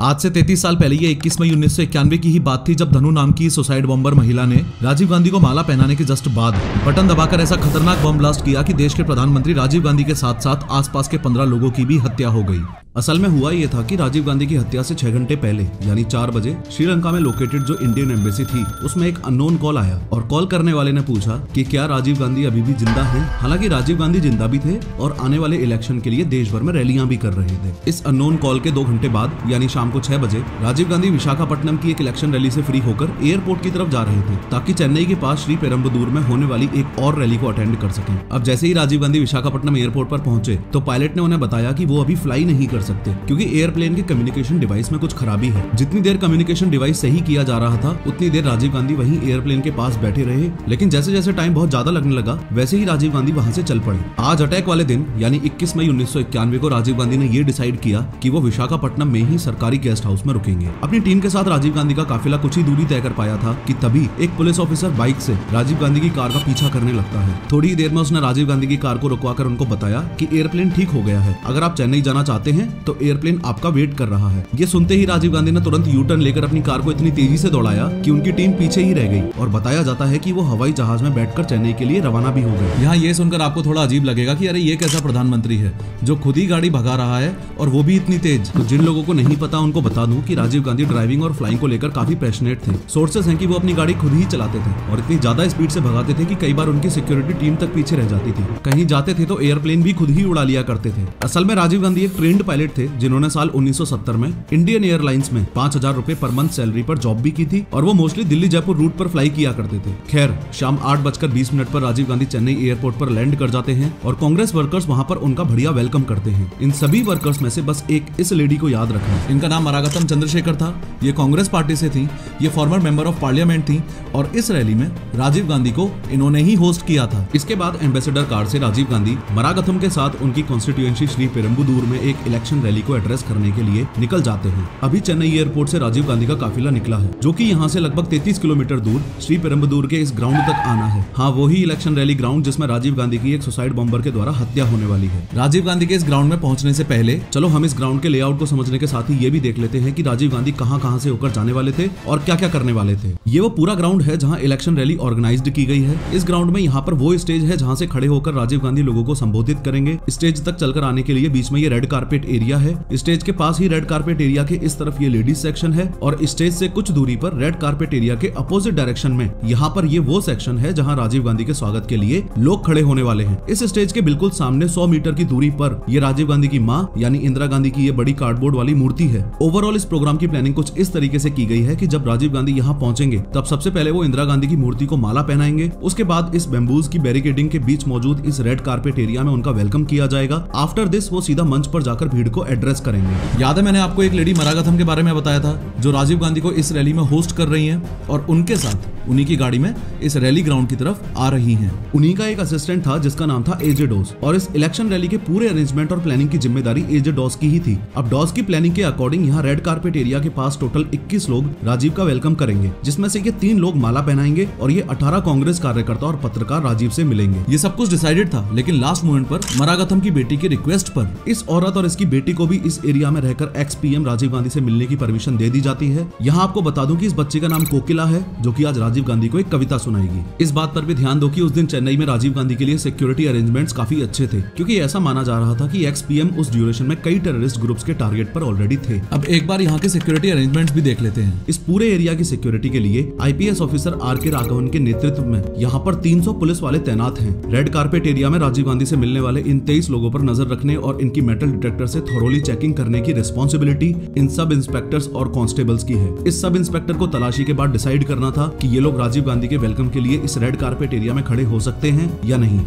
आज से 33 साल पहले ये 21 मई 1991 की ही बात थी जब धनु नाम की सुसाइड बॉम्बर महिला ने राजीव गांधी को माला पहनाने के जस्ट बाद बटन दबाकर ऐसा खतरनाक बम ब्लास्ट किया कि देश के प्रधानमंत्री राजीव गांधी के साथ साथ आसपास के 15 लोगों की भी हत्या हो गई। असल में हुआ ये था कि राजीव गांधी की हत्या से 6 घंटे पहले यानी 4 बजे श्रीलंका में लोकेटेड जो इंडियन एम्बेसी थी उसमें एक अननोन कॉल आया और कॉल करने वाले ने पूछा कि क्या राजीव गांधी अभी भी जिंदा हैं। हालांकि राजीव गांधी जिंदा भी थे और आने वाले इलेक्शन के लिए देश भर में रैलियां भी कर रहे थे। इस अननोन कॉल के 2 घंटे बाद यानी शाम को 6 बजे राजीव गांधी विशाखापट्टनम की एक इलेक्शन रैली से फ्री होकर एयरपोर्ट की तरफ जा रहे थे ताकि चेन्नई के पास श्री पेरम्बदूर में होने वाली एक और रैली को अटेंड कर सकें। अब जैसे ही राजीव गांधी विशाखापट्टनम एयरपोर्ट पर पहुंचे तो पायलट ने उन्हें बताया कि वो अभी फ्लाई नहीं कर सकते क्योंकि एयरप्लेन के कम्युनिकेशन डिवाइस में कुछ खराबी है। जितनी देर कम्युनिकेशन डिवाइस सही किया जा रहा था उतनी देर राजीव गांधी वहीं एयरप्लेन के पास बैठे रहे, लेकिन जैसे जैसे टाइम बहुत ज्यादा लगने लगा वैसे ही राजीव गांधी वहां से चल पड़े। आज अटैक वाले दिन यानी 21 मई 1991 को राजीव गांधी ने ये डिसाइड किया कि वो विशाखापट्टनम में ही सरकारी गेस्ट हाउस में रुकेंगे। अपनी टीम के साथ राजीव गांधी का काफिला कुछ ही दूरी तय कर पाया था कि तभी एक पुलिस ऑफिसर बाइक से राजीव गांधी की कार का पीछा करने लगता है। थोड़ी ही देर में उसने राजीव गांधी की कार को रुकवाकर उनको बताया कि एयरप्लेन ठीक हो गया है, अगर आप चेन्नई जाना चाहते हैं तो एयरप्लेन आपका वेट कर रहा है। ये सुनते ही राजीव गांधी ने तुरंत यू टर्न लेकर अपनी कार को इतनी तेजी से दौड़ाया कि उनकी टीम पीछे ही रह गई और बताया जाता है कि वो हवाई जहाज में बैठकर चेन्नई के लिए रवाना भी हो गए। यहाँ ये सुनकर आपको थोड़ा अजीब लगेगा कि अरे ये कैसा प्रधानमंत्री है जो खुद ही गाड़ी भगा रहा है और वो भी इतनी तेज। तो जिन लोगों को नहीं पता उनको बता दूं कि राजीव गांधी ड्राइविंग और फ्लाइंग को लेकर काफी पैशनेट थे। सोर्सेस हैं कि वो अपनी गाड़ी खुद ही चलाते थे और इतनी ज्यादा स्पीड से भगाते थे कि कई बार उनकी सिक्योरिटी टीम तक पीछे रह जाती थी। कहीं जाते थे तो एयरप्लेन भी खुद ही उड़ा लिया करते थे। असल में राजीव गांधी एक ट्रेंड पायलट थे जिन्होंने साल 1970 में इंडियन एयरलाइंस में 5,000 रुपए पर मंथ सैलरी पर जॉब भी की थी और वो मोस्टली दिल्ली जयपुर रूट पर फ्लाई किया करते थे। खैर शाम 8:20 पर राजीव गांधी चेन्नई एयरपोर्ट पर लैंड कर जाते हैं और कांग्रेस वर्कर्स वहां पर उनका बढ़िया वेलकम करते हैं। इन सभी वर्कर्स में से बस एक इस लेडी को याद रखा, इनका नाम मरागतम चंद्रशेखर था। ये कांग्रेस पार्टी से थी, ये फॉर्मर मेंबर ऑफ पार्लियामेंट थी और इस रैली में राजीव गांधी को इन्होंने ही होस्ट किया था। इसके बाद एम्बेसडर कार से राजीव गांधी मरागतम के साथ उनकी कॉन्स्टिट्यूएंसी श्री पेरम्बदूर में एक इलेक्शन रैली को एड्रेस करने के लिए निकल जाते हैं। अभी चेन्नई एयरपोर्ट से राजीव गांधी का काफिला निकला है जो कि यहाँ से लगभग 33 किलोमीटर दूर श्री पेरम्बदूर के इस ग्राउंड तक आना है। हाँ, वही इलेक्शन रैली ग्राउंड जिसमें राजीव गांधी की एक सुसाइड बॉम्बर के द्वारा हत्या होने वाली है। राजीव गांधी के इस ग्राउंड में पहुंचने से पहले चलो हम इस ग्राउंड के लेआउट को समझने के साथ ही ये भी देख लेते हैं कि राजीव गांधी कहां से होकर जाने वाले थे और क्या क्या करने वाले थे। ये वो पूरा ग्राउंड है जहाँ इलेक्शन रैली ऑर्गेनाइज्ड की गई है। इस ग्राउंड में यहाँ पर वो स्टेज है जहाँ से खड़े होकर राजीव गांधी लोगों को संबोधित करेंगे। स्टेज तक चलकर आने के लिए बीच में ये रेड कारपेट एरिया है। स्टेज के पास ही रेड कारपेट एरिया के इस तरफ ये लेडीज सेक्शन है और स्टेज से कुछ दूरी पर रेड कारपेट एरिया के अपोजिट डायरेक्शन में यहाँ पर ये वो सेक्शन है जहाँ राजीव गांधी के स्वागत के लिए लोग खड़े होने वाले हैं। इस स्टेज के बिल्कुल सामने 100 मीटर की दूरी पर ये राजीव गांधी की माँ यानी इंदिरा गांधी की ये बड़ी कार्डबोर्ड वाली मूर्ति है। ओवरऑल इस प्रोग्राम की प्लानिंग कुछ इस तरीके से की गई है कि जब राजीव गांधी यहाँ पहुंचेंगे तब सबसे पहले वो इंदिरा गांधी की मूर्ति को माला पहनाएंगे। उसके बाद इस बैम्बूज की बैरिकेडिंग के बीच मौजूद इस रेड कारपेट एरिया में उनका वेलकम किया जाएगा। आफ्टर दिस वो सीधा मंच पर जाकर भीड़ को एड्रेस करेंगे। याद है मैंने आपको एक लेडी मरागतम के बारे में बताया था जो राजीव गांधी को इस रैली में होस्ट कर रही हैं और उनके साथ उन्हीं की गाड़ी में इस रैली ग्राउंड की तरफ आ रही हैं। उन्हीं का एक असिस्टेंट था जिसका नाम था एजे डॉस और इस इलेक्शन रैली के पूरे अरेंजमेंट और प्लानिंग की जिम्मेदारी एजे डॉस की ही थी। अब डॉस की प्लानिंग के अकॉर्डिंग यहाँ रेड कारपेट एरिया के पास टोटल 21 लोग राजीव का वेलकम करेंगे, जिसमें से ये 3 लोग माला पहनाएंगे और ये 18 कांग्रेस कार्यकर्ता और पत्रकार राजीव से मिलेंगे। ये सब कुछ डिसाइडेड था, लेकिन लास्ट मोमेंट पर मरागतम की बेटी की रिक्वेस्ट पर इस औरत और इसकी बेटी को भी इस एरिया में रहकर एक्स पीएम राजीव गांधी से मिलने की परमिशन दे दी जाती है। यहाँ आपको बता दूं कि इस बच्चे का नाम कोकिला है जो कि आज राजीव गांधी को एक कविता सुनाएगी। इस बात पर भी ध्यान दो कि उस दिन चेन्नई में राजीव गांधी के लिए सिक्योरिटी अरेंजमेंट्स काफी अच्छे थे क्योंकि ऐसा माना जा रहा था कि एक्स पीएम उस ड्यूरेशन में कई टेररिस्ट ग्रुप्स के टारगेट पर ऑलरेडी थे। अब एक बार यहाँ के सिक्योरिटी अरेंजमेंट्स भी देख लेते हैं। इस पूरे एरिया की सिक्योरिटी के लिए आईपीएस ऑफिसर आर.के. राघवन के नेतृत्व में यहाँ पर 300 पुलिस वाले तैनात हैं। रेड कारपेट एरिया में राजीव गांधी से मिलने वाले इन 23 लोगों पर नजर रखने और इनकी मेटल डिटेक्टर से थोरोली चेकिंग करने की रिस्पॉन्सिबिलिटी इन सब इंस्पेक्टर्स और कांस्टेबल्स की है। इस सब इंस्पेक्टर को तलाशी के बाद डिसाइड करना था कि ये लोग राजीव गांधी के वेलकम के लिए इस रेड कारपेट एरिया में खड़े हो सकते हैं या नहीं।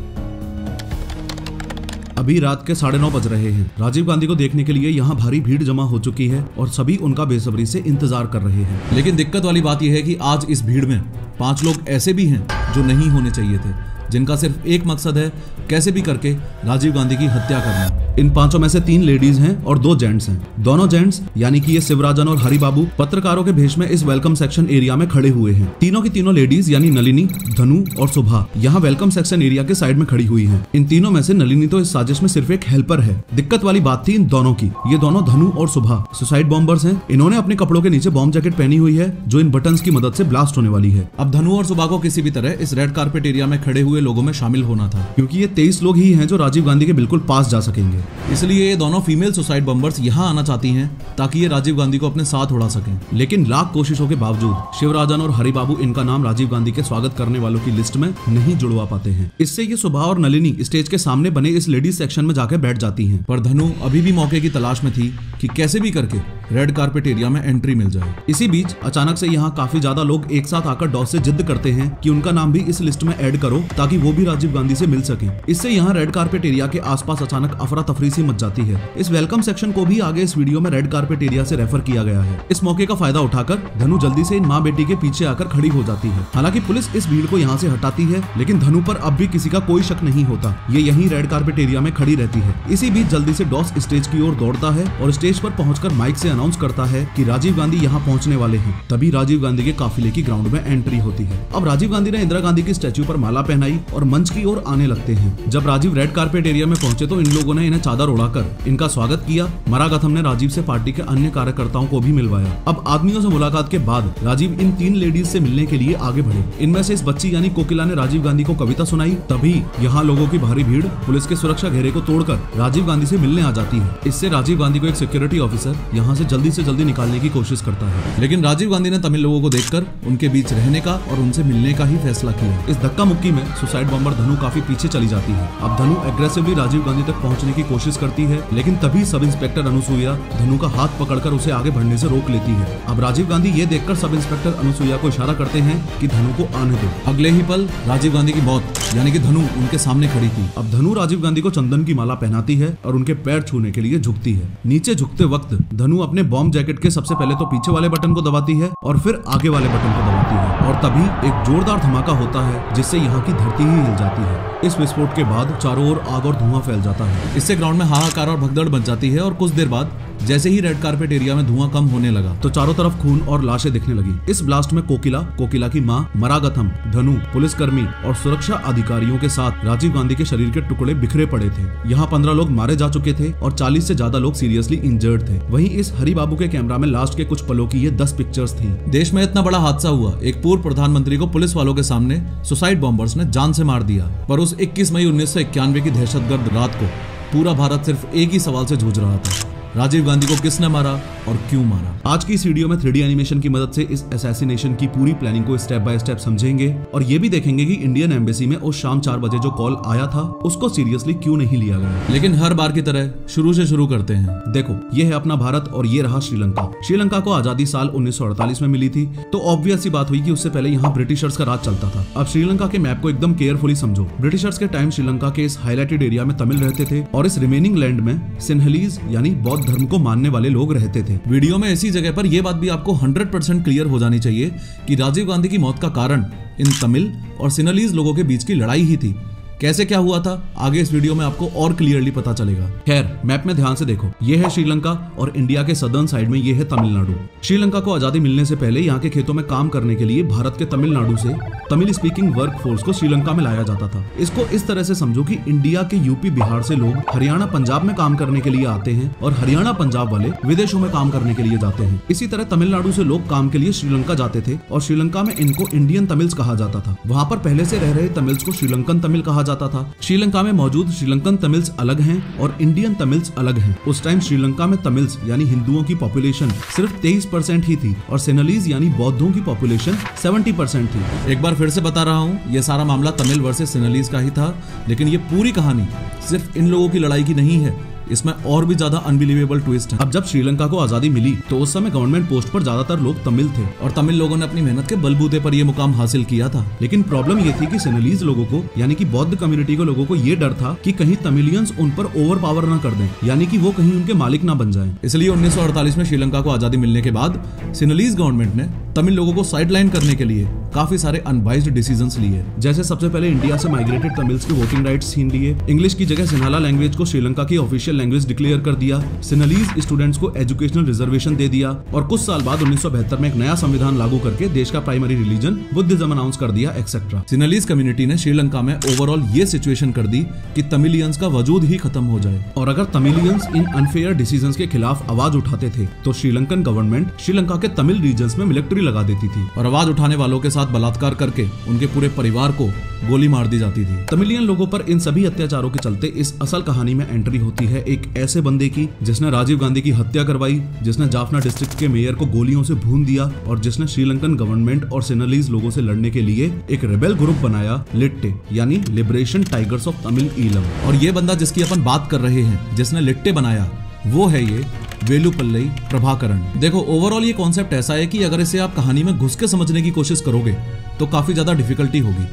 अभी रात के 9:30 बज रहे हैं। राजीव गांधी को देखने के लिए यहाँ भारी भीड़ जमा हो चुकी है और सभी उनका बेसब्री से इंतजार कर रहे हैं। लेकिन दिक्कत वाली बात यह है कि आज इस भीड़ में 5 लोग ऐसे भी हैं जो नहीं होने चाहिए थे। जिनका सिर्फ एक मकसद है, कैसे भी करके राजीव गांधी की हत्या करना। इन पांचों में से 3 लेडीज हैं और 2 जेंट्स हैं। दोनों जेंट्स यानी कि ये शिवराजन और हरिबाबू पत्रकारों के भेष में इस वेलकम सेक्शन एरिया में खड़े हुए हैं। तीनों की तीनों लेडीज यानी नलिनी, धनु और सुभा यहाँ वेलकम सेक्शन एरिया के साइड में खड़ी हुई हैं। इन तीनों में से नलिनी तो इस साजिश में सिर्फ एक हेल्पर है। दिक्कत वाली बात थी इन दोनों की। ये दोनों धनु और सुभा सुसाइड बॉम्बर्स हैं। इन्होंने अपने कपड़ों के नीचे बॉम्ब जैकेट पहनी हुई है जो इन बटन्स की मदद से ब्लास्ट होने वाली है। अब धनु और सुभा को किसी भी तरह इस रेड कारपेट एरिया में खड़े हुए लोगों में शामिल होना था, क्योंकि ये 23 लोग ही हैं जो राजीव गांधी के बिल्कुल पास जा सकेंगे। इसलिए ये दोनों फीमेल सुसाइड बॉम्बर्स यहाँ आना चाहती हैं ताकि ये राजीव गांधी को अपने साथ उड़ा सकें। लेकिन लाख कोशिशों के बावजूद शिवराजन और हरिबाबू इनका नाम राजीव गांधी के स्वागत करने वालों की लिस्ट में नहीं जुड़वा पाते हैं। इससे ये सुभा और नलिनी स्टेज के सामने बने इस लेडीज सेक्शन में जाकर बैठ जाती हैं। पर धनु अभी भी मौके की तलाश में थी कि कैसे भी करके रेड कारपेट एरिया में एंट्री मिल जाए। इसी बीच अचानक से यहाँ काफी ज्यादा लोग एक साथ आकर डॉस से जिद करते हैं कि उनका नाम भी इस लिस्ट में ऐड करो ताकि वो भी राजीव गांधी से मिल सके। इससे यहाँ रेड कारपेट एरिया के आसपास अचानक अफरा तफरी सी मच जाती है। इस वेलकम सेक्शन को भी आगे इस वीडियो में रेड कारपेट एरिया से रेफर किया गया है। इस मौके का फायदा उठाकर धनु जल्दी से इन माँ बेटी के पीछे आकर खड़ी हो जाती है। हालांकि पुलिस इस भीड़ को यहाँ से हटाती है, लेकिन धनु पर अब भी किसी का कोई शक नहीं होता। ये यहीं रेड कारपेट एरिया में खड़ी रहती है। इसी बीच जल्दी से डॉस स्टेज की ओर दौड़ता है और स्टेज पर पहुंचकर माइक से अनाउंस करता है कि राजीव गांधी यहाँ पहुंचने वाले हैं। तभी राजीव गांधी के काफिले की ग्राउंड में एंट्री होती है। अब राजीव गांधी ने इंदिरा गांधी की स्टैच्यू पर माला पहनाई और मंच की ओर आने लगते हैं। जब राजीव रेड कारपेट एरिया में पहुंचे तो इन लोगों ने इन्हें चादर उड़ाकर इनका स्वागत किया। मरागथम ने राजीव से पार्टी के अन्य कार्यकर्ताओं को भी मिलवाया। अब आदमियों से मुलाकात के बाद राजीव इन 3 लेडीज से मिलने के लिए आगे बढ़े। इनमें से इस बच्ची यानी कोकिला ने राजीव गांधी को कविता सुनाई। तभी यहाँ लोगों की भारी भीड़ पुलिस के सुरक्षा घेरे को तोड़कर राजीव गांधी से मिलने आ जाती है। इससे राजीव गांधी को एक सिक्योरिटी ऑफिसर यहाँ से जल्दी निकालने की कोशिश करता है। लेकिन राजीव गांधी ने तमिल लोगों को देखकर उनके बीच रहने का और उनसे मिलने का ही फैसला किया। इस धक्का मुक्की में सुसाइड बॉम्बर धनु काफी पीछे चली जाती है। अब धनु एग्रेसिवली राजीव गांधी तक पहुंचने की कोशिश करती है, लेकिन तभी सब इंस्पेक्टर अनुसुईया धनु का हाथ पकड़कर उसे आगे बढ़ने से रोक लेती है। अब राजीव गांधी ये देखकर सब इंस्पेक्टर अनुसुईया को इशारा करते हैं कि धनु को आने दो। अगले ही पल राजीव गांधी की मौत यानी कि धनु उनके सामने खड़ी थी। अब धनु राजीव गांधी को चंदन की माला पहनाती है और उनके पैर छूने के लिए झुकती है। नीचे झुकते वक्त धनु अपने बॉम्ब जैकेट के सबसे पहले तो पीछे वाले बटन को दबाती है और फिर आगे वाले बटन को दबाती है और तभी एक जोरदार धमाका होता है जिससे यहाँ की धरती ही हिल जाती है। इस विस्फोट के बाद चारों ओर आग और धुआं फैल जाता है। इससे ग्राउंड में हाहाकार और भगदड़ मच जाती है और कुछ देर बाद जैसे ही रेड कारपेट एरिया में धुआं कम होने लगा तो चारों तरफ खून और लाशें दिखने लगी। इस ब्लास्ट में कोकिला की मां, मरागथम, धनु, पुलिसकर्मी और सुरक्षा अधिकारियों के साथ राजीव गांधी के शरीर के टुकड़े बिखरे पड़े थे। यहाँ 15 लोग मारे जा चुके थे और 40 से ज्यादा लोग सीरियसली इंजर्ड थे। वहीं इस हरिबाबू के कैमरा में लास्ट के कुछ पलों की ये 10 पिक्चर्स थी। देश में इतना बड़ा हादसा हुआ, एक पूर्व प्रधानमंत्री को पुलिस वालों के सामने सुसाइड बॉम्बर्स ने जान से मार दिया। पर उस 21 मई 1991 की दहशतगर्द रात को पूरा भारत सिर्फ एक ही सवाल से जूझ रहा था, राजीव गांधी को किसने मारा और क्यों मारा। आज की इस वीडियो में 3D एनिमेशन की मदद से इस असैसिनेशन की पूरी प्लानिंग को स्टेप बाय स्टेप समझेंगे और ये भी देखेंगे कि इंडियन एम्बेसी में उस शाम 4 बजे जो कॉल आया था उसको सीरियसली क्यों नहीं लिया गया। लेकिन हर बार की तरह शुरू से शुरू करते हैं। देखो, ये है अपना भारत और ये रहा श्रीलंका। श्रीलंका को आजादी साल 1948 में मिली थी, तो ऑब्वियस सी बात हुई कि उससे पहले यहाँ ब्रिटिशर्स का राज चलता था। अब श्रीलंका के मैप को एकदम केयरफुली समझो। ब्रिटिशर्स के टाइम श्रीलंका के इस हाईलाइटेड एरिया में तमिल रहते थे और इस रिमेनिंग लैंड में सिन्हलीज यानी बौद्ध धर्म को मानने वाले लोग रहते थे। वीडियो में इसी जगह पर यह बात भी आपको 100% क्लियर हो जानी चाहिए कि राजीव गांधी की मौत का कारण इन तमिल और सिन्हलीज लोगों के बीच की लड़ाई ही थी। कैसे क्या हुआ था आगे इस वीडियो में आपको और क्लियरली पता चलेगा। खैर, मैप में ध्यान से देखो, ये है श्रीलंका और इंडिया के सदर्न साइड में ये है तमिलनाडु। श्रीलंका को आजादी मिलने से पहले यहाँ के खेतों में काम करने के लिए भारत के तमिलनाडु से तमिल स्पीकिंग वर्क फोर्स को श्रीलंका में लाया जाता था। इसको इस तरह से समझो कि इंडिया के यूपी बिहार से लोग हरियाणा पंजाब में काम करने के लिए आते हैं और हरियाणा पंजाब वाले विदेशों में काम करने के लिए जाते हैं। इसी तरह तमिलनाडु से लोग काम के लिए श्रीलंका जाते थे और श्रीलंका में इनको इंडियन तमिल्स कहा जाता था। वहाँ पर पहले से रह रहे तमिल्स को श्रीलंकन तमिल कहा जाता था। श्रीलंका में मौजूद श्रीलंकन तमिल्स अलग हैं और इंडियन तमिल्स अलग हैं। उस टाइम श्रीलंका में तमिल्स यानी हिंदुओं की पॉपुलेशन सिर्फ 23% ही थी और सिन्हलीज यानी बौद्धों की पॉपुलेशन 70% थी। एक बार फिर से बता रहा हूँ, ये सारा मामला तमिल वर्सेस सिन्हलीज का ही था, लेकिन ये पूरी कहानी सिर्फ इन लोगों की लड़ाई की नहीं है, इसमें और भी ज्यादा अनबिलीवेबल ट्विस्ट है। अब जब श्रीलंका को आजादी मिली तो उस समय गवर्नमेंट पोस्ट पर ज्यादातर लोग तमिल थे और तमिल लोगों ने अपनी मेहनत के बलबूते पर यह मुकाम हासिल किया था। लेकिन प्रॉब्लम ये थी कि सिन्हलीज लोगों को यानी कि बौद्ध कम्युनिटी के लोगों को ये डर था कि कहीं तमिलियंस उन पर ओवर पावर न कर दें, यानी कि वो कहीं उनके मालिक ना बन जाएं। इसलिए 1948 में श्रीलंका को आजादी मिलने के बाद सिन्हलीज गवर्नमेंट ने तमिल लोगों को साइडलाइन करने के लिए काफी सारे अनवाइज्ड डिसीजंस लिए, जैसे सबसे पहले इंडिया से माइग्रेटेड तमिल्स के वोटिंग राइट्स छीन लिए, इंग्लिश की जगह सिन्हाला लैंग्वेज को श्रीलंका की ऑफिशियल लैंग्वेज डिक्लेयर कर दिया, सिन्हलीज स्टूडेंट्स को एजुकेशनल रिजर्वेशन दे दिया और कुछ साल बाद 1972 में एक नया संविधान लागू करके देश का प्राइमरी रिलीजन बुद्धिज्म अनाउंस कर दिया एक्सेट्रा। सिन्हलीज कम्युनिटी ने श्रीलंका में ओवरऑल ये सिचुएशन कर दी कि तमिलियंस का वजूद ही खत्म हो जाए, और अगर तमिलियंस इन अनफेयर डिसीजंस के खिलाफ आवाज उठाते थे तो श्रीलंकन गवर्नमेंट श्रीलंका के तमिल रीजन्स में मिलिट्री लगा देती थी और आवाज उठाने वालों के साथ बलात्कार करके उनके पूरे परिवार को गोली मार दी जाती थी। तमिलियन लोगों पर इन सभी अत्याचारों के चलते इस असल कहानी में एंट्री होती है एक ऐसे बंदे की जिसने राजीव गांधी की हत्या करवाई, जिसने जाफना डिस्ट्रिक्ट के मेयर को गोलियों से भून दिया और जिसने श्रीलंकन गवर्नमेंट और सिन्हलीज लोगों से लड़ने के लिए एक रेबेल ग्रुप बनाया, लिट्टे यानी liberation tigers of Tamil Eelam. और ये बंदा जिसकी अपन बात कर रहे हैं, जिसने लिट्टे बनाया, वो है ये वेलुपल्ली प्रभाकरण। देखो, ओवरऑल ये कॉन्सेप्ट ऐसा है कि अगर इसे आप कहानी में घुस के समझने की कोशिश करोगे तो काफी ज्यादा डिफिकल्टी होगी,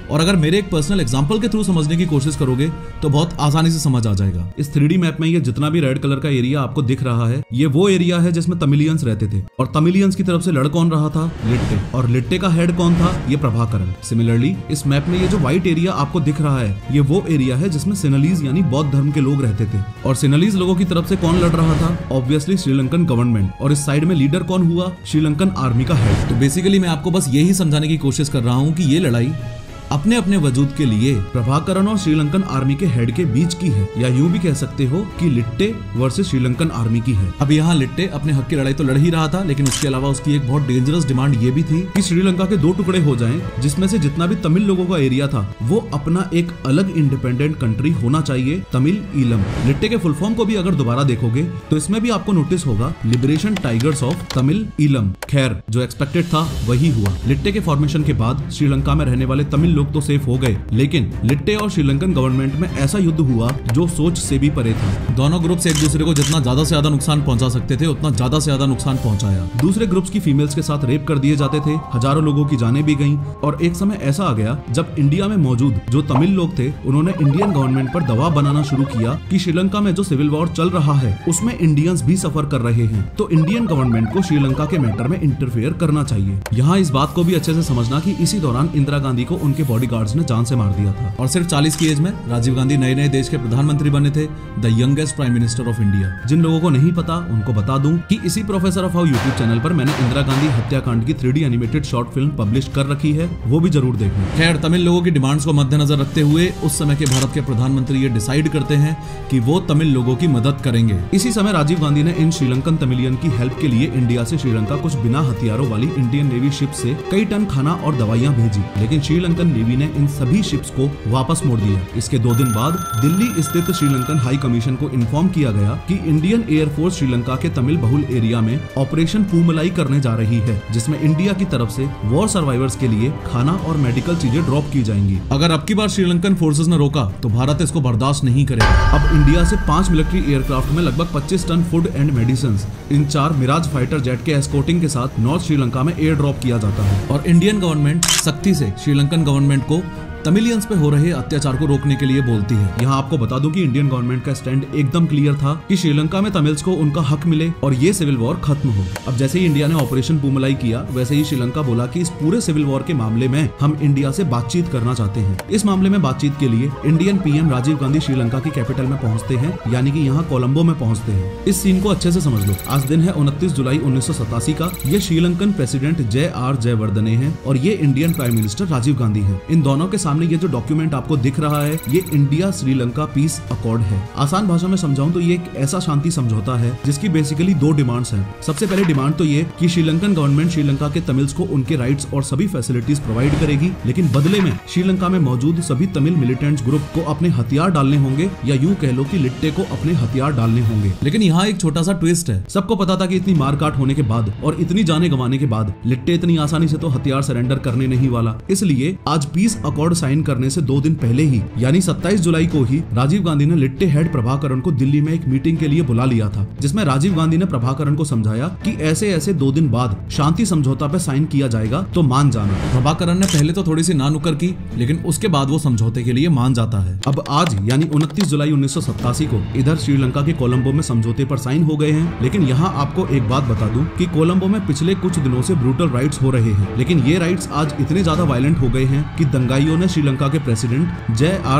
और अगर मेरे एक पर्सनल एग्जांपल के थ्रू समझने की कोशिश करोगे तो बहुत आसानी से समझ आ जाएगा। इस 3D मैप में ये जितना भी रेड कलर का एरिया आपको दिख रहा है, ये वो एरिया है जिसमें तमिलियंस रहते थे, और तमिलियंस की तरफ से लड़ कौन रहा था? लिट्टे, और लिट्टे का हेड कौन था? ये प्रभाकरण। सिमिलरली इस मैप में ये जो व्हाइट एरिया आपको दिख रहा है, ये वो एरिया है जिसमें सिन्हलीज यानी बौद्ध धर्म के लोग रहते थे, और सिन्हलीज लोगों की तरफ से कौन लड़ रहा था? ऑब्वियसली श्रीलंकन गवर्नमेंट, और इस साइड में लीडर कौन हुआ? श्रीलंकन आर्मी का हेड। तो बेसिकली मैं आपको बस यही समझाने की कोशिश कर रहा हूँ कि ये लड़ाई अपने अपने वजूद के लिए प्रभाकरण और श्रीलंकन आर्मी के हेड के बीच की है, या यूं भी कह सकते हो कि लिट्टे वर्सेस श्रीलंकन आर्मी की है। अब यहाँ लिट्टे अपने हक की लड़ाई तो लड़ ही रहा था, लेकिन उसके अलावा उसकी एक बहुत डेंजरस डिमांड ये भी थी कि श्रीलंका के 2 टुकड़े हो जाएं, जिसमें से जितना भी तमिल लोगों का एरिया था वो अपना एक अलग इंडिपेंडेंट कंट्री होना चाहिए, तमिल ईलम। लिट्टे के फुल फॉर्म को भी अगर दोबारा देखोगे तो इसमें भी आपको नोटिस होगा liberation tigers of Tamil Eelam. खैर, जो एक्सपेक्टेड था वही हुआ। लिट्टे के फॉर्मेशन के बाद श्रीलंका में रहने वाले तमिल लोग तो सेफ हो गए, लेकिन लिट्टे और श्रीलंकन गवर्नमेंट में ऐसा युद्ध हुआ जो सोच से भी परे था। दोनों ग्रुप्स एक दूसरे को जितना ज्यादा से ज्यादा नुकसान पहुंचा सकते थे उतना ज्यादा से ज्यादा नुकसान पहुंचाया। दूसरे ग्रुप्स की फीमेल्स के साथ रेप कर दिए जाते थे, हजारों लोगों की जानें भी गईं, और एक समय ऐसा आ गया जब इंडिया में मौजूद जो तमिल लोग थे उन्होंने इंडियन गवर्नमेंट पर दबाव बनाना शुरू किया कि श्रीलंका में जो सिविल वॉर चल रहा है उसमें इंडियंस भी सफर कर रहे हैं, तो इंडियन गवर्नमेंट को श्रीलंका के मैटर में इंटरफेयर करना चाहिए। यहाँ इस बात को भी अच्छे से समझना कि इसी दौरान इंदिरा गांधी को उनके बॉडीगार्ड्स ने जान से मार दिया था, और सिर्फ 40 की एज में राजीव गांधी नए नए देश के प्रधानमंत्री बने थे, the youngest prime minister of India. जिन लोगों को नहीं पता उनको बता दूं कि इसी professor of how YouTube channel पर मैंने इंदिरा गांधी हत्याकांड की 3D animated short film publish कर रखी है, वो भी जरूर देखना। खैर, तमिल लोगों की डिमांड्स को मद्देनजर रखते हुए उस समय के भारत के प्रधानमंत्री ये डिसाइड करते हैं कि वो तमिल लोगों की मदद करेंगे। इसी समय राजीव गांधी ने इन श्रीलंकन तमिलियन की हेल्प के लिए इंडिया से श्रीलंका कुछ बिना हथियारों वाली इंडियन नेवी शिप से कई टन खाना और दवाइयां भेजी, लेकिन श्रीलंकन नेवी ने इन सभी शिप्स को वापस मोड़ दिया। इसके 2 दिन बाद दिल्ली स्थित श्रीलंकन हाई कमीशन को इन्फॉर्म किया गया कि इंडियन एयरफोर्स श्रीलंका के तमिल बहुल एरिया में ऑपरेशन पूमलाई करने जा रही है, जिसमें इंडिया की तरफ से वॉर सर्वाइवर्स के लिए खाना और मेडिकल चीजें ड्रॉप की जाएंगी। अगर अब की बार श्रीलंकन फोर्सेस ने रोका तो भारत इसको बर्दाश्त नहीं करेगा। अब इंडिया से 5 मिलिट्री एयरक्राफ्ट में लगभग 25 ton food and medicine in 4 Mirage fighter jet के एस्कॉर्टिंग के साथ नॉर्थ श्रीलंका में एयर ड्रॉप किया जाता है, और इंडियन गवर्नमेंट सख्ती से श्रीलंकन गवर्नमेंट को तमिलियंस पे हो रहे अत्याचार को रोकने के लिए बोलती है। यहाँ आपको बता दूं कि इंडियन गवर्नमेंट का स्टैंड एकदम क्लियर था कि श्रीलंका में तमिल्स को उनका हक मिले और ये सिविल वॉर खत्म हो। अब जैसे ही इंडिया ने ऑपरेशन पूमलाई किया, वैसे ही श्रीलंका बोला कि इस पूरे सिविल वॉर के मामले में हम इंडिया से बातचीत करना चाहते हैं। इस मामले में बातचीत के लिए इंडियन पीएम राजीव गांधी श्रीलंका की कैपिटल में पहुंचते हैं, यानी कि यहाँ कोलंबो में पहुंचते हैं। इस सीन को अच्छे से समझ लो। आज दिन है 29 जुलाई 1987 का। ये श्रीलंकन प्रेसिडेंट JR जयवर्धने हैं और ये Indian prime minister Rajiv Gandhi है। इन दोनों के सामने ये जो डॉक्यूमेंट आपको दिख रहा है, ये इंडिया श्रीलंका पीस अकॉर्ड है। आसान भाषा में समझाऊं तो ये एक ऐसा शांति समझौता है जिसकी बेसिकली 2 डिमांड्स हैं। सबसे पहले डिमांड तो ये कि श्रीलंकन गवर्नमेंट श्रीलंका के तमिल्स को उनके राइट्स और सभी फैसिलिटीज प्रोवाइड करेगी, लेकिन बदले में श्रीलंका में मौजूद सभी तमिल मिलिटेंट्स ग्रुप को अपने हथियार डालने होंगे, या यूं कह लो कि लिट्टे को अपने हथियार डालने होंगे। लेकिन यहाँ एक छोटा सा ट्विस्ट है। सबको पता था कि इतनी मारकाट होने के बाद और इतनी जाने गंवाने के बाद लिट्टे इतनी आसानी से तो हथियार सरेंडर करने नहीं वाला, इसलिए आज पीस अकॉर्ड साइन करने से 2 दिन पहले ही यानी 27 जुलाई को ही राजीव गांधी ने लिट्टे हेड प्रभाकरण को दिल्ली में एक मीटिंग के लिए बुला लिया था, जिसमें राजीव गांधी ने प्रभाकरण को समझाया कि ऐसे ऐसे 2 दिन बाद शांति समझौता पे साइन किया जाएगा तो मान जाना। प्रभाकरण ने पहले तो थोड़ी सी नानुकर की, लेकिन उसके बाद वो समझौते के लिए मान जाता है। अब आज यानी 29 जुलाई 1987 को इधर श्रीलंका के कोलंबो में समझौते पर साइन हो गए हैं। लेकिन यहाँ आपको एक बात बता दूं कि कोलंबो में पिछले कुछ दिनों से ब्रूटल राइट्स हो रहे हैं, लेकिन ये राइट्स आज इतने ज्यादा वायलेंट हो गए हैं कि दंगाइयों ने श्रीलंका के प्रेसिडेंट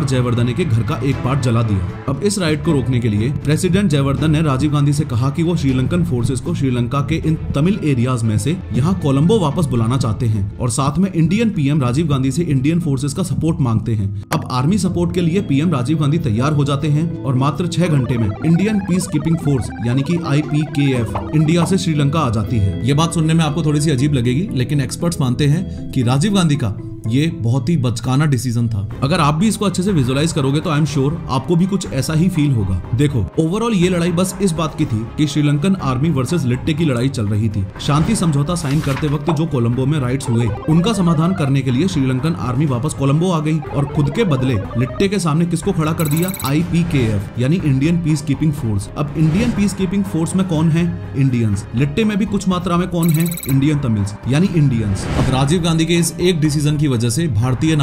जयवर्धने के घर का एक पार्ट जला दिया। अब इस राइट को रोकने के लिए प्रेसिडेंट जयवर्धन ने राजीव गांधी से कहा कि वो श्रीलंकन फोर्सेस को श्रीलंका के इन तमिल एरियाज में से यहाँ कोलंबो वापस बुलाना चाहते हैं और साथ में इंडियन पीएम राजीव गांधी से इंडियन फोर्सेस का सपोर्ट मांगते हैं। अब आर्मी सपोर्ट के लिए पीएम राजीव गांधी तैयार हो जाते हैं और मात्र 6 घंटे में इंडियन पीस कीपिंग फोर्स यानी कि IPKF इंडिया से श्रीलंका आ जाती है। ये बात सुनने में आपको थोड़ी सी अजीब लगेगी, लेकिन एक्सपर्ट्स मानते हैं कि राजीव गांधी का ये बहुत ही बचकाना डिसीजन था। अगर आप भी इसको अच्छे से विजुअलाइज करोगे तो आई एम श्योर आपको भी कुछ ऐसा ही फील होगा। देखो, ओवरऑल ये लड़ाई बस इस बात की थी कि श्रीलंकन आर्मी वर्सेस लिट्टे की लड़ाई चल रही थी। शांति समझौता साइन करते वक्त जो कोलंबो में राइट्स हुए उनका समाधान करने के लिए श्रीलंकन आर्मी वापस कोलंबो आ गई और खुद के बदले लिट्टे के सामने किसको खड़ा कर दिया? IPKF यानी इंडियन पीस कीपिंग फोर्स। अब इंडियन पीस कीपिंग फोर्स में कौन है? इंडियंस। लिट्टे में भी कुछ मात्रा में कौन है? इंडियन तमिल्स यानी इंडियंस। अब राजीव गांधी के इस एक डिसीजन की वजह से भारतीय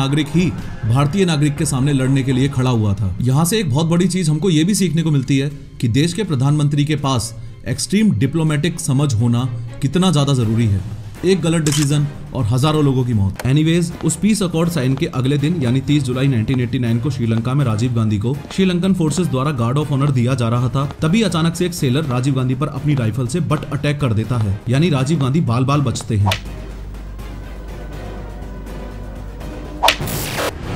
नागरिक के सामने लड़ने के लिए खड़ा हुआ था। यहाँ से एक बहुत बड़ी चीज हमको ये भी सीखने को मिलती है कि देश के प्रधानमंत्री के पास एक्सट्रीम डिप्लोमेटिक समझ होना कितना ज्यादा जरूरी है। एक गलत डिसीजन और हजारों लोगों की मौत। एनीवेज, उस पीस अकॉर्ड साइन के अगले दिन यानी 30 जुलाई 1989 को श्रीलंका में राजीव गांधी को श्रीलंकन फोर्सेस द्वारा गार्ड ऑफ ऑनर दिया जा रहा था। तभी अचानक से एक सेलर राजीव गांधी पर अपनी राइफल से बट अटैक कर देता है, यानी राजीव गांधी बाल बाल बचते हैं।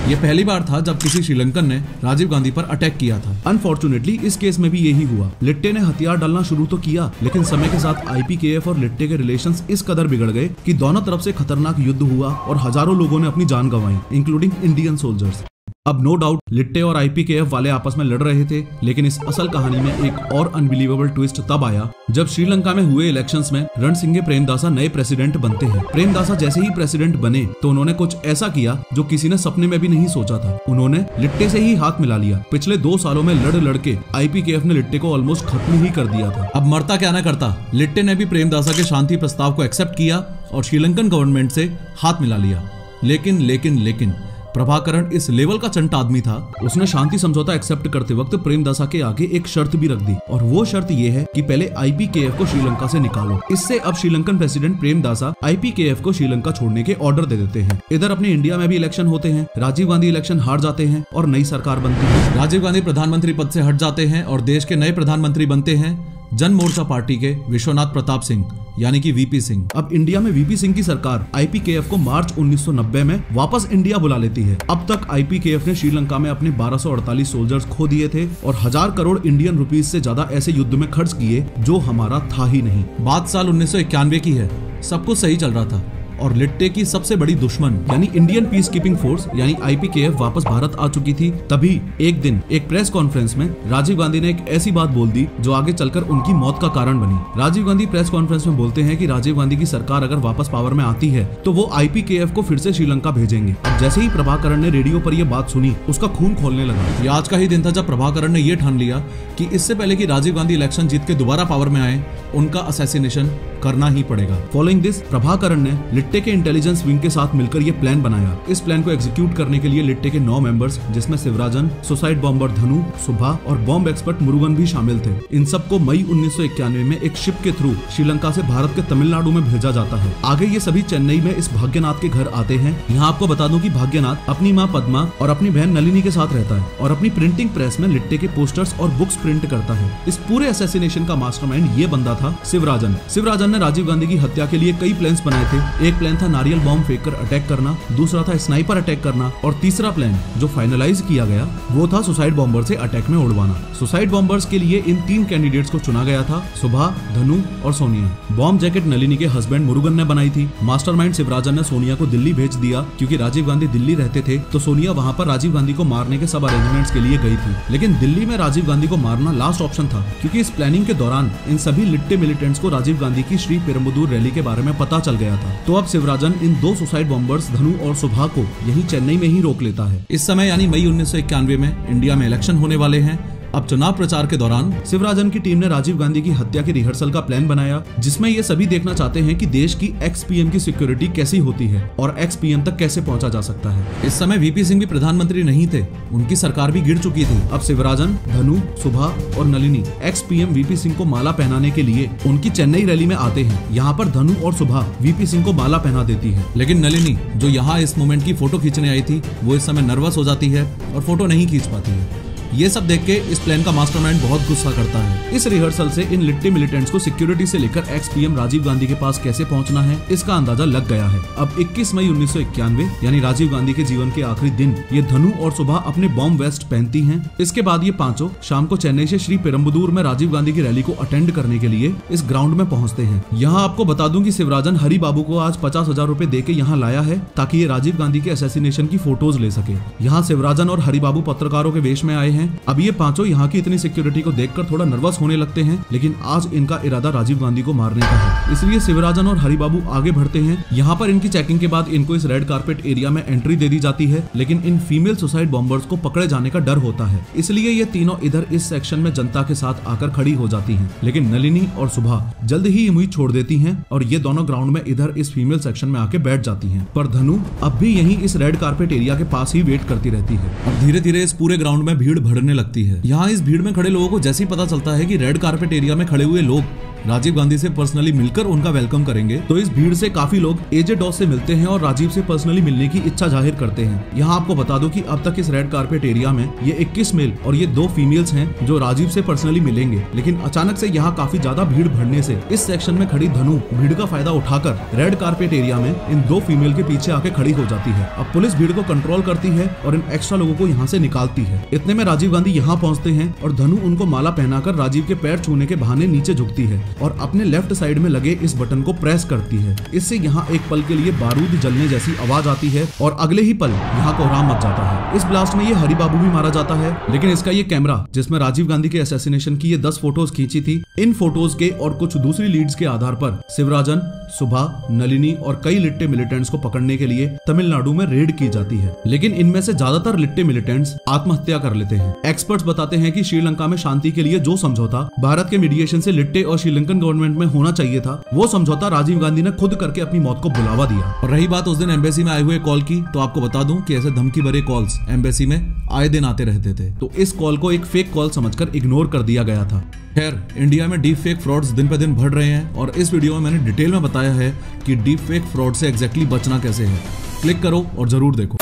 ये पहली बार था जब किसी श्रीलंकन ने राजीव गांधी पर अटैक किया था। अनफॉर्चुनेटली इस केस में भी यही हुआ। लिट्टे ने हथियार डालना शुरू तो किया, लेकिन समय के साथ IPKF और लिट्टे के रिलेशंस इस कदर बिगड़ गए कि दोनों तरफ से खतरनाक युद्ध हुआ और हजारों लोगों ने अपनी जान गंवाई, इंक्लूडिंग इंडियन सोल्जर्स। अब नो डाउट लिट्टे और IPKF वाले आपस में लड़ रहे थे, लेकिन इस असल कहानी में एक और अनबिलीवेबल ट्विस्ट तब आया जब श्रीलंका में हुए इलेक्शंस में रणसिंघे प्रेमदासा नए प्रेसिडेंट बनते हैं। प्रेमदासा जैसे ही प्रेसिडेंट बने तो उन्होंने कुछ ऐसा किया जो किसी ने सपने में भी नहीं सोचा था। उन्होंने लिट्टे से ही हाथ मिला लिया। पिछले 2 सालों में लड़ के IPKF ने लिट्टे को ऑलमोस्ट खत्म ही कर दिया था। अब मरता क्या ना करता, लिट्टे ने भी प्रेमदासा के शांति प्रस्ताव को एक्सेप्ट किया और श्रीलंकन गवर्नमेंट से हाथ मिला लिया। लेकिन प्रभाकरण इस लेवल का चंट आदमी था, उसने शांति समझौता एक्सेप्ट करते वक्त प्रेमदासा के आगे एक शर्त भी रख दी और वो शर्त ये है कि पहले IPKF को श्रीलंका से निकालो। इससे अब श्रीलंकन प्रेसिडेंट प्रेमदासा IPKF को श्रीलंका छोड़ने के ऑर्डर दे देते हैं। इधर अपने इंडिया में भी इलेक्शन होते हैं, राजीव गांधी इलेक्शन हार जाते हैं और नई सरकार बनती है। राजीव गांधी प्रधानमंत्री पद से हट जाते हैं और देश के नए प्रधानमंत्री बनते हैं जन मोर्चा पार्टी के विश्वनाथ प्रताप सिंह यानी कि VP सिंह। अब इंडिया में VP सिंह की सरकार IPKF को मार्च 1990 में वापस इंडिया बुला लेती है। अब तक IPKF ने श्रीलंका में अपने 1248 सोल्जर्स खो दिए थे और 1000 करोड़ इंडियन रुपीस से ज्यादा ऐसे युद्ध में खर्च किए जो हमारा था ही नहीं। बात साल 1991 की है, सब कुछ सही चल रहा था और लिट्टे की सबसे बड़ी दुश्मन यानी इंडियन पीस कीपिंग फोर्स यानी IPKF वापस भारत आ चुकी थी। तभी एक दिन एक प्रेस कॉन्फ्रेंस में राजीव गांधी ने एक ऐसी बात बोल दी जो आगे चलकर उनकी मौत का कारण बनी। राजीव गांधी प्रेस कॉन्फ्रेंस में बोलते हैं कि राजीव गांधी की सरकार अगर वापस पावर में आती है तो वो IPKF को फिर से श्रीलंका भेजेंगे। अब जैसे ही प्रभाकरण ने रेडियो पर यह बात सुनी, उसका खून खोलने लगा। ये आज का ही दिन था जब प्रभाकरण ने यह ठान लिया कि इससे पहले कि राजीव गांधी इलेक्शन जीत के दोबारा पावर में आए, उनका असैसिनेशन करना ही पड़ेगा। फॉलोइंग दिस, प्रभाकरण ने लिट्टे के इंटेलिजेंस विंग के साथ मिलकर ये प्लान बनाया। इस प्लान को एग्जीक्यूट करने के लिए लिट्टे के 9 मेंबर्स, जिसमें शिवराजन, सुसाइड बॉम्बर धनु, सुभा और बॉम्ब एक्सपर्ट मुरुगन भी शामिल थे। इन सबको मई 1991 में एक शिप के थ्रू श्रीलंका से भारत के तमिलनाडु में भेजा जाता है। आगे ये सभी चेन्नई में इस भाग्यनाथ के घर आते हैं। यहाँ आपको बता दूं कि भाग्यनाथ अपनी माँ पद्मा और अपनी बहन नलिनी के साथ रहता है और अपनी प्रिंटिंग प्रेस में लिट्टे के पोस्टर्स और बुक्स प्रिंट करता है। इस पूरे असैसिनेशन का मास्टरमाइंड ये बंदा था शिवराजन। शिवराजन ने राजीव गांधी की हत्या के लिए कई प्लान्स बनाए थे। एक प्लान था नारियल बॉम्ब फेंककर अटैक करना, दूसरा था स्नाइपर अटैक करना और तीसरा प्लान जो फाइनलाइज किया गया वो था सुसाइड बॉम्बर से अटैक में उड़वाना। सुसाइड बॉम्बर्स के लिए इन 3 कैंडिडेट्स को चुना गया था, सुभा, धनु और सोनिया। बॉम्ब जैकेट नलिनी के हस्बैंड मुरुगन ने बनाई थी। मास्टरमाइंड शिवराजन ने सोनिया को दिल्ली भेज दिया क्योंकि राजीव गांधी दिल्ली रहते थे, तो सोनिया वहां पर राजीव गांधी को मारने के सब अरेंजमेंट्स के लिए गई थी। लेकिन दिल्ली में राजीव गांधी को मारना लास्ट ऑप्शन था क्योंकि इस प्लानिंग के दौरान इन सभी लिट्टे मिलिटेंट्स को राजीव गांधी की श्री पेरुम्बदूर रैली के बारे में पता चल गया था। तो अब शिवराजन इन दो सुसाइड बॉम्बर्स धनु और सुभा को यही चेन्नई में ही रोक लेता है। इस समय यानी मई 1991 में इंडिया में इलेक्शन होने वाले हैं। अब चुनाव प्रचार के दौरान शिवराजन की टीम ने राजीव गांधी की हत्या की रिहर्सल का प्लान बनाया, जिसमें ये सभी देखना चाहते हैं कि देश की एक्स पीएम की सिक्योरिटी कैसी होती है और एक्स पीएम तक कैसे पहुंचा जा सकता है। इस समय वीपी सिंह भी प्रधानमंत्री नहीं थे, उनकी सरकार भी गिर चुकी थी। अब शिवराजन, धनु, सुभा और Nalini x PM VP Singh को माला पहनाने के लिए उनकी चेन्नई रैली में आते हैं। यहाँ पर धनु और सुभा वीपी सिंह को माला पहना देती है, लेकिन नलिनी जो यहाँ इस मोमेंट की फोटो खींचने आई थी वो इस समय नर्वस हो जाती है और फोटो नहीं खींच पाती है। ये सब देख के इस प्लान का मास्टरमाइंड बहुत गुस्सा करता है। इस रिहर्सल से इन लिट्टे मिलिटेंट्स को सिक्योरिटी से लेकर एक्स पीएम राजीव गांधी के पास कैसे पहुंचना है इसका अंदाजा लग गया है। अब 21 मई 1991 यानी राजीव गांधी के जीवन के आखिरी दिन ये धनु और सुभा अपने बॉम्ब वेस्ट पहनती हैं। इसके बाद ये पांचों शाम को चेन्नई से श्री पेरुम्बदूर में राजीव गांधी की रैली को अटेंड करने के लिए इस ग्राउंड में पहुंचते हैं। यहाँ आपको बता दूं कि शिवराजन हरि बाबू को आज 50,000 रुपए दे के यहाँ लाया है ताकि ये राजीव गांधी के असैसिनेशन की फोटोज ले सके। यहाँ शिवराजन और हरि बाबू पत्रकारों के वेश में आए हैं। अब ये पांचों यहाँ की इतनी सिक्योरिटी को देखकर थोड़ा नर्वस होने लगते हैं, लेकिन आज इनका इरादा राजीव गांधी को मारने का है, इसलिए शिवराजन और हरि बाबू आगे बढ़ते हैं। यहाँ पर इनकी चेकिंग के बाद इनको इस रेड कारपेट एरिया में एंट्री दे दी जाती है, लेकिन इन फीमेल सुसाइड बॉम्बर्स को पकड़े जाने का डर होता है, इसलिए ये तीनों इधर इस सेक्शन में जनता के साथ आकर खड़ी हो जाती हैं। लेकिन नलिनी और सुभा जल्द ही उम्मीद छोड़ देती हैं और ये दोनों ग्राउंड में इधर इस फीमेल सेक्शन में आके बैठ जाती हैं। पर धनु अब भी यहीं इस रेड कारपेट एरिया के पास ही वेट करती रहती है और धीरे धीरे इस पूरे ग्राउंड में भीड़ बढ़ने लगती है। यहाँ इस भीड़ में खड़े लोगों को जैसे ही पता चलता है कि रेड कारपेट एरिया में खड़े हुए लोग राजीव गांधी से पर्सनली मिलकर उनका वेलकम करेंगे, तो इस भीड़ से काफी लोग एजे डॉस से मिलते हैं और राजीव से पर्सनली मिलने की इच्छा जाहिर करते हैं। यहाँ आपको बता दो कि अब तक इस रेड कारपेट एरिया में ये 21 मेल और ये 2 फीमेल्स हैं जो राजीव से पर्सनली मिलेंगे, लेकिन अचानक से यहाँ काफी ज्यादा भीड़ बढ़ने से इस सेक्शन में खड़ी धनु भीड़ का फायदा उठाकर रेड कारपेट एरिया में इन 2 फीमेल के पीछे आके खड़ी हो जाती है। अब पुलिस भीड़ को कंट्रोल करती है और इन एक्स्ट्रा लोगों को यहाँ से निकालती है। इतने में राजीव गांधी यहाँ पहुँचते हैं और धनु उनको माला पहनाकर राजीव के पैर छूने के बहाने नीचे झुकती है और अपने लेफ्ट साइड में लगे इस बटन को प्रेस करती है। इससे यहाँ एक पल के लिए बारूद जलने जैसी आवाज आती है और अगले ही पल यहाँ कोहराम मच जाता है। इस ब्लास्ट में ये हरि बाबू भी मारा जाता है, लेकिन इसका ये कैमरा जिसमें राजीव गांधी के असैसिनेशन की ये 10 फोटोज खींची थी, इन फोटोज के और कुछ दूसरी लीड्स के आधार पर शिवराजन, सुभा, नलिनी और कई लिट्टे मिलिटेंट्स को पकड़ने के लिए तमिलनाडु में रेड की जाती है, लेकिन इनमें से ज्यादातर लिट्टे मिलिटेंट्स आत्महत्या कर लेते हैं। एक्सपर्ट्स बताते हैं कि श्रीलंका में शांति के लिए जो समझौता भारत के मीडिएशन से लिट्टे और श्रीलंकन गवर्नमेंट में होना चाहिए था, वो समझौता राजीव गांधी ने खुद करके अपनी मौत को बुलावा दिया। और रही बात उस दिन एम्बेसी में आए हुए कॉल की, तो आपको बता दूं कि ऐसे धमकी भरे कॉल्स एम्बेसी में आए दिन आते रहते थे, तो इस कॉल को एक फेक कॉल समझकर इग्नोर कर दिया गया था। खैर, इंडिया में डीप फेक फ्रॉड्स दिन पे दिन बढ़ रहे हैं और इस वीडियो में मैंने डिटेल में बताया है कि डीप फेक फ्रॉड से एग्जैक्टली बचना कैसे है। क्लिक करो और जरूर देखो।